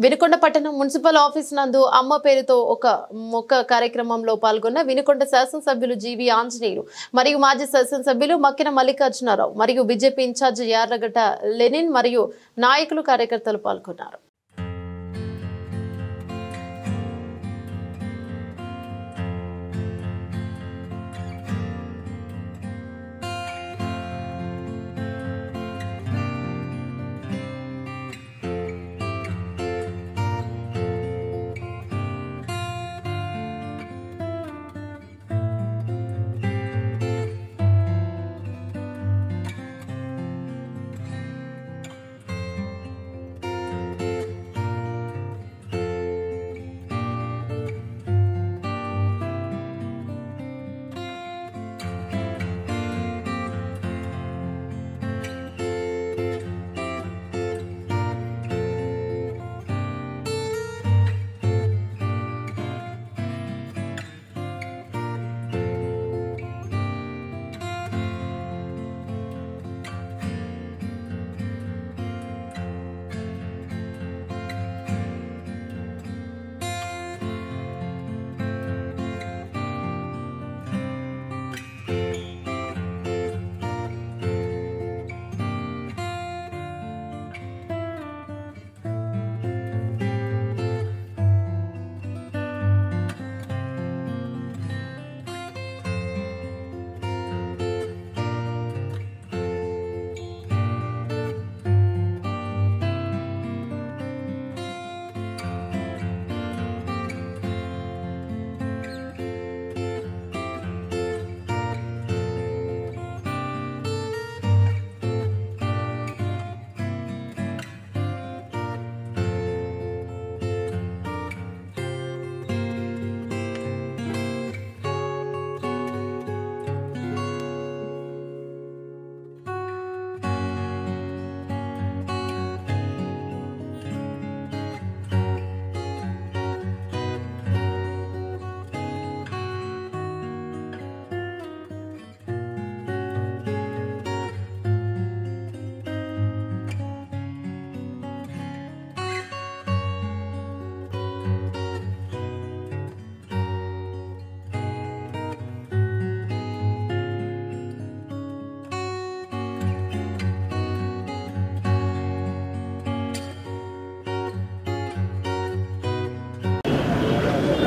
వినుకొండ పట్టణం municipal office నందు అమ్మ పేరుతో ఒక మొక్క కార్యక్రమంలో పాల్గొన్న వినుకొండ శాసనసభ్యులు జీవి ఆంజనేయులు మరియు మాజీ శాసనసభ్యులు మక్కిన మల్లికార్జునరావు మరియు బీజేపీ ఇన్ఛార్జ్ యార్లగడ్డ లెనిన్ మరియు నాయకులు కార్యకర్తలు పాల్గొన్నారు.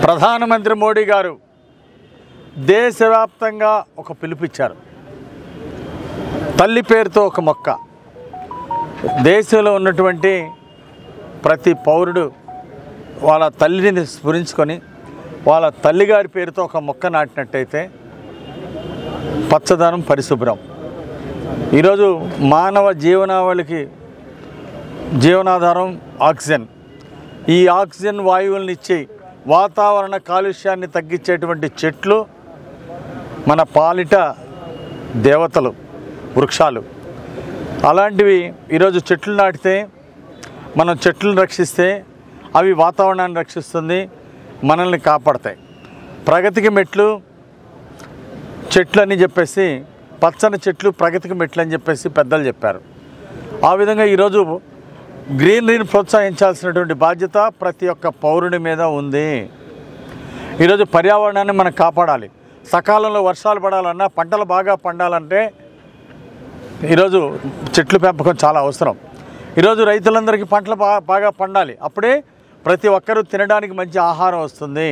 ప్రధానమంత్రి మోడీ గారు దేశవ్యాప్తంగా ఒక పిలుపిచ్చారు. తల్లి పేరుతో ఒక మొక్క. దేశంలో ఉన్నటువంటి ప్రతి పౌరుడు వాళ్ళ తల్లిని స్మరించుకొని వాళ్ళ తల్లిగారి పేరుతో ఒక మొక్క నాటినట్టయితే పచ్చదనం, పరిశుభ్రం. ఈరోజు మానవ జీవనావళికి జీవనాధారం ఆక్సిజన్. ఈ ఆక్సిజన్ వాయువులను ఇచ్చి వాతావరణ కాలుష్యాన్ని తగ్గించేటువంటి చెట్లు మన పాలిట దేవతలు, వృక్షాలు. అలాంటివి ఈరోజు చెట్లు నాటితే, మనం చెట్లను రక్షిస్తే అవి వాతావరణాన్ని రక్షిస్తుంది, మనల్ని కాపాడతాయి. ప్రగతికి మెట్లు చెట్లు అని చెప్పేసి, పచ్చని చెట్లు ప్రగతికి మెట్లు అని చెప్పేసి పెద్దలు చెప్పారు. ఆ విధంగా ఈరోజు గ్రీనరీని ప్రోత్సహించాల్సినటువంటి బాధ్యత ప్రతి ఒక్క పౌరుని మీద ఉంది. ఈరోజు పర్యావరణాన్ని మనం కాపాడాలి. సకాలంలో వర్షాలు పడాలన్నా, పంటలు బాగా పండాలంటే ఈరోజు చెట్లు పెంపకం చాలా అవసరం. ఈరోజు రైతులందరికీ పంటలు బాగా పండాలి. అప్పుడే ప్రతి ఒక్కరూ తినడానికి మంచి ఆహారం వస్తుంది.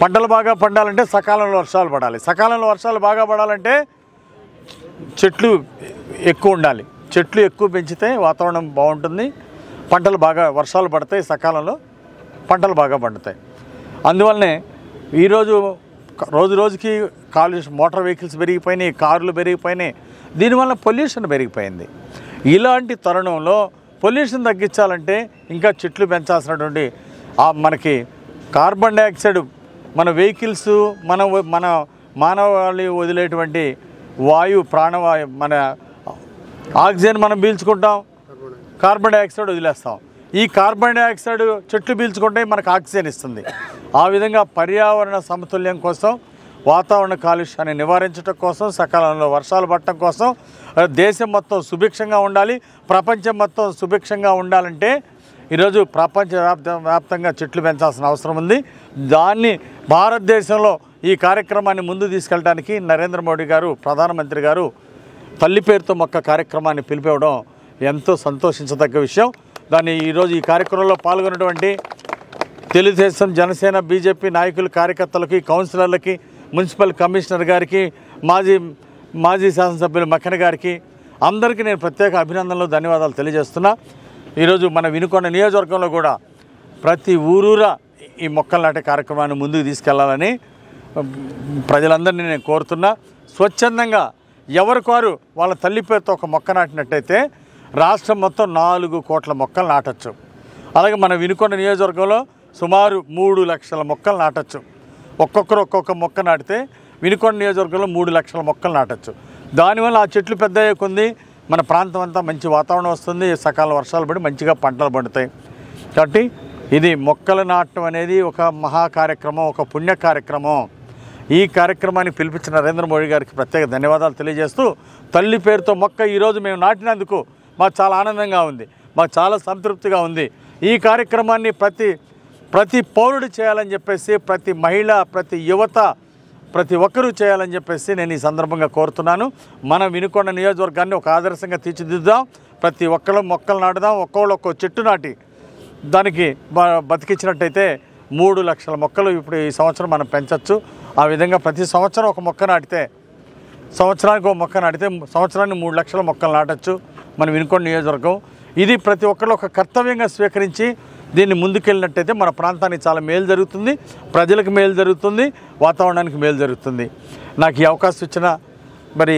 పంటలు బాగా పండాలంటే సకాలంలో వర్షాలు పడాలి. సకాలంలో వర్షాలు బాగా పడాలంటే చెట్లు ఎక్కువ ఉండాలి. చెట్లు ఎక్కువ పెంచితే వాతావరణం బాగుంటుంది, పంటలు బాగా వర్షాలు పడతాయి, సకాలంలో పంటలు బాగా పండుతాయి. అందువల్లనే ఈరోజు రోజు రోజుకి కాలుష్యం, మోటార్ వెహికల్స్ పెరిగిపోయినాయి, కార్లు పెరిగిపోయినాయి. దీనివల్ల పొల్యూషన్ పెరిగిపోయింది. ఇలాంటి తరుణంలో పొల్యూషన్ తగ్గించాలంటే ఇంకా చెట్లు పెంచాల్సినటువంటి మనకి కార్బన్ డైఆక్సైడ్, మన వెహికల్స్, మన మానవాళి వదిలేటువంటి వాయువు, ప్రాణవాయు, మన ఆక్సిజన్ మనం పీల్చుకుంటాం, కార్బన్ డైఆక్సైడ్ వదిలేస్తాం. ఈ కార్బన్ డైఆక్సైడ్ చెట్లు పీల్చుకుంటే మనకు ఆక్సిజన్ ఇస్తుంది. ఆ విధంగా పర్యావరణ సమతుల్యం కోసం, వాతావరణ కాలుష్యాన్ని నివారించడం కోసం, సకాలంలో వర్షాలు పడటం కోసం, దేశం మొత్తం సుభిక్షంగా ఉండాలి, ప్రపంచం మొత్తం సుభిక్షంగా ఉండాలంటే ఈరోజు వ్యాప్తంగా చెట్లు పెంచాల్సిన అవసరం ఉంది. దాన్ని భారతదేశంలో ఈ కార్యక్రమాన్ని ముందు తీసుకెళ్ళడానికి నరేంద్ర మోడీ గారు, ప్రధానమంత్రి గారు తల్లి పేరుతో మొక్క కార్యక్రమాన్ని పిలిపివ్వడం ఎంతో సంతోషించదగ్గ విషయం. దాన్ని ఈరోజు ఈ కార్యక్రమంలో పాల్గొన్నటువంటి తెలుగుదేశం, జనసేన, బీజేపీ నాయకులు, కార్యకర్తలకి, కౌన్సిలర్లకి, మున్సిపల్ కమిషనర్ గారికి, మాజీ శాసనసభ్యులు మక్కన గారికి అందరికీ నేను ప్రత్యేక అభినందనలు, ధన్యవాదాలు తెలియజేస్తున్నా. ఈరోజు మన వినుకొండ నియోజకవర్గంలో కూడా ప్రతి ఊరూరా ఈ మొక్కలు నాటే కార్యక్రమాన్ని ముందుకు తీసుకెళ్లాలని ప్రజలందరినీ నేను కోరుతున్నా. స్వచ్ఛందంగా ఎవరికారు వాళ్ళ తల్లి పేరుతో ఒక మొక్క నాటినట్టయితే రాష్ట్రం మొత్తం 4 కోట్ల మొక్కలు నాటచ్చు. అలాగే మన వినుకొండ నియోజకవర్గంలో సుమారు 3 లక్షల మొక్కలు నాటచ్చు. ఒక్కొక్కరు ఒక్కొక్క మొక్క నాటితే వినుకొండ నియోజకవర్గంలో 3 లక్షల మొక్కలు నాటచ్చు. దానివల్ల ఆ చెట్లు పెద్ద అయ్యే కొంది మన ప్రాంతం అంతా మంచి వాతావరణం వస్తుంది, సకాల వర్షాలు పడి మంచిగా పంటలు పండుతాయి. కాబట్టి ఇది మొక్కలు నాటడం అనేది ఒక మహా కార్యక్రమం, ఒక పుణ్య కార్యక్రమం. ఈ కార్యక్రమాన్ని పిలిపించిన నరేంద్ర మోడీ గారికి ప్రత్యేక ధన్యవాదాలు తెలియజేస్తూ, తల్లి పేరుతో మొక్క ఈరోజు మేము నాటినందుకు మాకు చాలా ఆనందంగా ఉంది, మాకు చాలా సంతృప్తిగా ఉంది. ఈ కార్యక్రమాన్ని ప్రతి పౌరుడు చేయాలని చెప్పేసి, ప్రతి మహిళ, ప్రతి యువత, ప్రతి ఒక్కరూ చేయాలని చెప్పేసి నేను ఈ సందర్భంగా కోరుతున్నాను. మనం వినుకొండ నియోజకవర్గాన్ని ఒక ఆదర్శంగా తీర్చిదిద్దాం. ప్రతి ఒక్కరు మొక్కలు నాటుదాం. ఒక్కో చెట్టు నాటి దానికి బతికించినట్టయితే 3 లక్షల మొక్కలు ఇప్పుడు ఈ సంవత్సరం మనం పెంచవచ్చు. ఆ విధంగా ప్రతి సంవత్సరం ఒక మొక్క నాటితే, సంవత్సరానికి ఒక మొక్క నాటితే సంవత్సరానికి 3 లక్షల మొక్కలు నాటచ్చు మన వినుకొండ నియోజకవర్గం. ఇది ప్రతి ఒక్కరు ఒక కర్తవ్యంగా స్వీకరించి దీన్ని ముందుకెళ్ళినట్టయితే మన ప్రాంతానికి చాలా మేలు జరుగుతుంది, ప్రజలకు మేలు జరుగుతుంది, వాతావరణానికి మేలు జరుగుతుంది. నాకు ఈ అవకాశం ఇచ్చిన మరి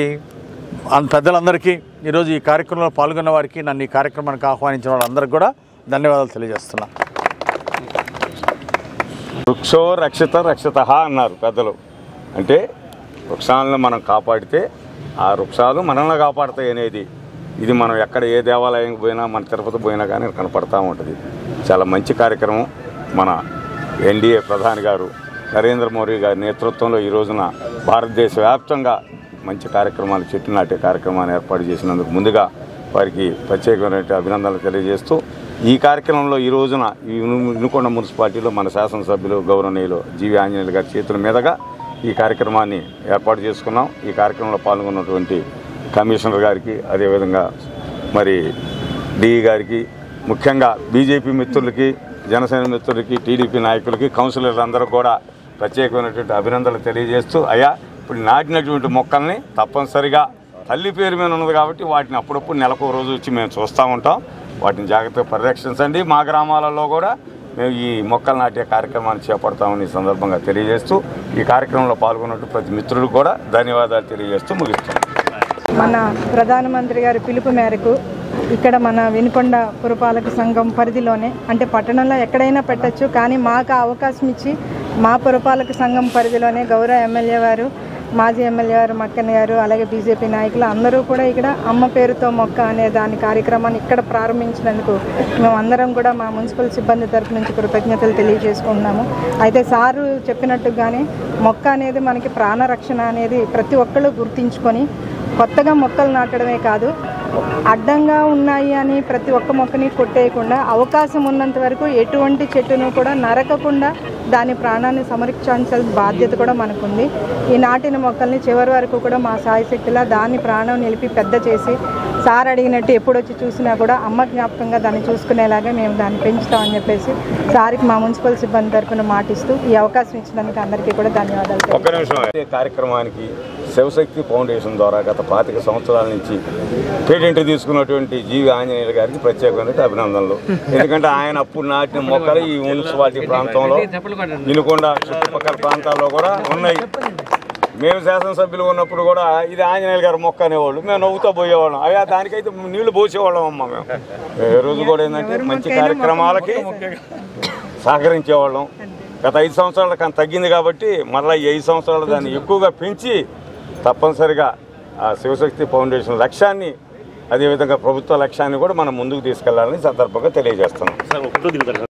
పెద్దలందరికీ, ఈరోజు ఈ కార్యక్రమంలో పాల్గొన్న వారికి, నన్ను ఈ కార్యక్రమానికి ఆహ్వానించిన వాళ్ళందరికీ కూడా ధన్యవాదాలు తెలియజేస్తున్నా. వృక్షో రక్షిత రక్షిత అన్నారు పెద్దలు. అంటే వృక్షాలను మనం కాపాడితే ఆ వృక్షాలు మనల్ని కాపాడుతాయి అనేది ఇది మనం ఎక్కడ ఏ దేవాలయం పోయినా, మన తిరుపతి పోయినా కానీ కనపడతా ఉంటుంది. చాలా మంచి కార్యక్రమం. మన ఎన్డీఏ ప్రధాని గారు నరేంద్ర మోడీ గారి నేతృత్వంలో ఈ రోజున భారతదేశ వ్యాప్తంగా మంచి కార్యక్రమాలు, చెట్టు నాటే కార్యక్రమాన్ని ఏర్పాటు చేసినందుకు ముందుగా వారికి ప్రత్యేకమైన అభినందనలు తెలియజేస్తూ, ఈ కార్యక్రమంలో ఈ రోజున ఈ వినుకొండ మున్సిపాలిటీలో మన శాసనసభ్యులు గౌరవనీయులు జీవి ఆంజనేయులు గారి చేతుల మీదుగా ఈ కార్యక్రమాన్ని ఏర్పాటు చేసుకున్నాం. ఈ కార్యక్రమంలో పాల్గొన్నటువంటి కమిషనర్ గారికి, అదేవిధంగా మరి డిఈ గారికి, ముఖ్యంగా బీజేపీ మిత్రులకి, జనసేన మిత్రులకి, టీడీపీ నాయకులకి, కౌన్సిలర్లందరూ కూడా ప్రత్యేకమైనటువంటి అభినందనలు తెలియజేస్తూ, అయ్యా ఇప్పుడు నాటినటువంటి మొక్కల్ని తప్పనిసరిగా తల్లి పేరు మీద ఉన్నది కాబట్టి వాటిని అప్పుడప్పుడు నెలకు రోజు వచ్చి మేము చూస్తూ ఉంటాం. వాటిని జాగ్రత్తగా పరిరక్షించండి. మా గ్రామాలలో కూడా మేము ఈ మొక్కలు నాటే కార్యక్రమాన్ని చేపడతామని ఈ సందర్భంగా తెలియజేస్తూ, ఈ కార్యక్రమంలో పాల్గొన్నట్టు ప్రతి మిత్రులు కూడా ధన్యవాదాలు తెలియజేస్తూ ముగిస్తాం. మన ప్రధానమంత్రి గారి పిలుపు మేరకు ఇక్కడ మన వినుకొండ పురపాలక సంఘం పరిధిలోనే, అంటే పట్టణంలో ఎక్కడైనా పెట్టచ్చు, కానీ మాకు అవకాశం ఇచ్చి మా పురపాలక సంఘం పరిధిలోనే గౌరవ ఎమ్మెల్యే వారు, మాజీ ఎమ్మెల్యే గారు మక్కన్ గారు, అలాగే బీజేపీ నాయకులు అందరూ కూడా ఇక్కడ అమ్మ పేరుతో మొక్క అనే దాని కార్యక్రమాన్ని ఇక్కడ ప్రారంభించినందుకు మేము అందరం కూడా మా మున్సిపల్ సిబ్బంది తరఫు నుంచి కృతజ్ఞతలు తెలియజేసుకుంటున్నాము. అయితే సారు చెప్పినట్టుగానే మొక్క అనేది మనకి ప్రాణరక్షణ అనేది ప్రతి ఒక్కళ్ళు గుర్తించుకొని కొత్తగా మొక్కలు నాటడమే కాదు, అడ్డంగా ఉన్నాయి అని ప్రతి ఒక్క మొక్కని కొట్టేయకుండా అవకాశం ఉన్నంత వరకు ఎటువంటి చెట్టును కూడా నరకకుండా దాని ప్రాణాన్ని సంరక్షించాల్సిన బాధ్యత కూడా మనకుంది. ఈ నాటిన మొక్కల్ని చివరి వరకు కూడా మా సాయశక్తిలా దాన్ని ప్రాణం నిలిపి పెద్ద చేసి, సార్ అడిగినట్టు ఎప్పుడు వచ్చి చూసినా కూడా అమ్మ జ్ఞాపకంగా దాన్ని చూసుకునేలాగా మేము దాన్ని పెంచుతామని చెప్పేసి సార్కి మా మున్సిపల్ సిబ్బంది తరఫున మాటిస్తూ ఈ అవకాశం ఇచ్చినందుకు అందరికీ కూడా ధన్యవాదాలు. ఒక్క నిమిషం. కార్యక్రమానికి శివశక్తి ఫౌండేషన్ ద్వారా గత 25 సంవత్సరాల నుంచి పేటెంట్ తీసుకున్నటువంటి జీవి ఆంజనేయులు గారికి ప్రత్యేకమైన అభినందనలు. ఎందుకంటే ఆయన అప్పుడు నాటిన మొక్కలు ఈ మున్సిపాలిటీ ప్రాంతంలో, వినుకొండ చుట్టుపక్కల ప్రాంతాల్లో కూడా ఉన్నాయి. మేము శాసనసభ్యులు ఉన్నప్పుడు కూడా ఇది ఆంజనేయులు గారి మొక్క అనేవాళ్ళు, మేము నవ్వుతూ పోయేవాళ్ళం. అయ్యా దానికైతే నీళ్లు పోసేవాళ్ళం అమ్మ. మేము ఏ రోజు కూడా ఏంటంటే మంచి కార్యక్రమాలకి సహకరించేవాళ్ళం. గత 5 సంవత్సరాల కన్నా తగ్గింది కాబట్టి మళ్ళీ ఈ 5 సంవత్సరాలు దాన్ని ఎక్కువగా పెంచి తప్పనిసరిగా ఆ శివశక్తి ఫౌండేషన్ లక్ష్యాన్ని, అదేవిధంగా ప్రభుత్వ లక్ష్యాన్ని కూడా మనం ముందుకు తీసుకెళ్లాలని సందర్భంగా తెలియజేస్తున్నాం.